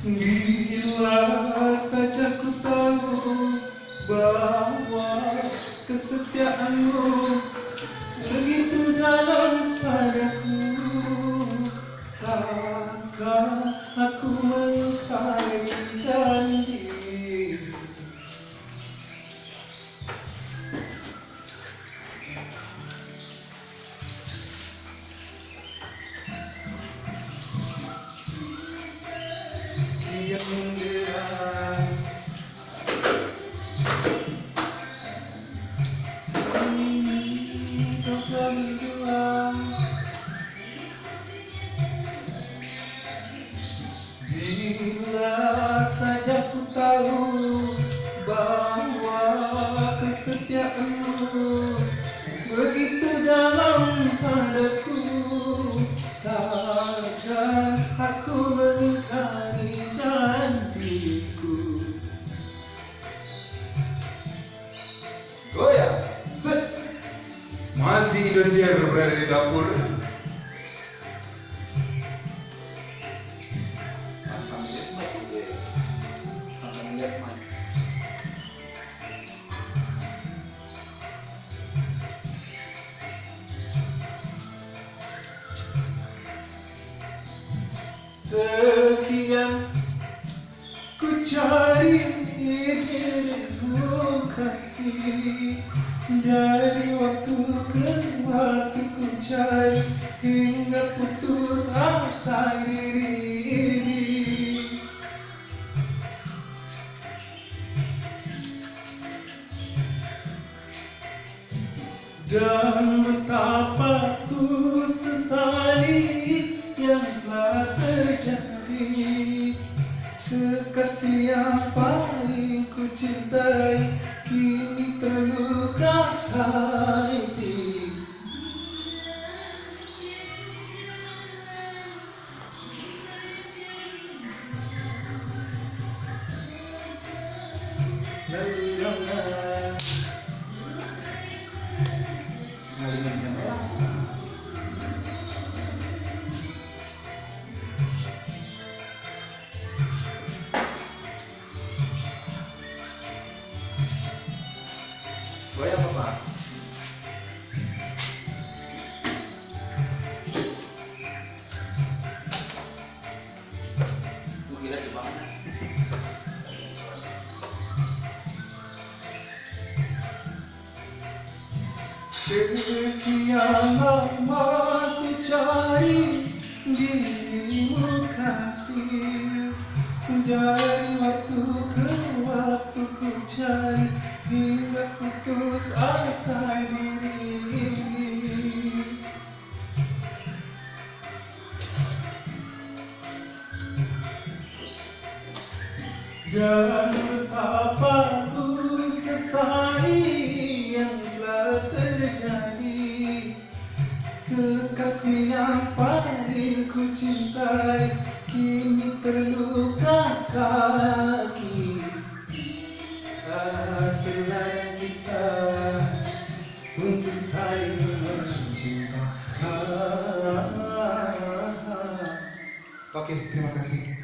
Bila saja ku tahu bahwa kesetiaanmu begitu dalam padaku, takkan aku mengingkari janji. Yang menderang ini kau kami dua. Bila saja ku tahu bahwa kesetiaanmu begitu dalam padaku, takkan aku mengingkari janjiku. Goyang, set. Masih Indosiar berada di dapur. Sekian ku cari dirimu kasih, dari waktu ke waktu ku cari hingga putus asa diri. Dan betapa ku sesali yang telah terjadi. Kekasih yang paling ku cintai kini terluka hati. Lalu jangan Ngalimin orang. Goyang apa? Gue kira di mana? Sekian lama ku cari dirimu kasih, dari waktu ke waktu ku cari hingga putus asa diri. Dan betapa ku sesali yang telah terjadi. Kekasih yang paling ku cintai kini terluka kaki. Akhirnya kita untuk saling mencinta. Oke, terima kasih.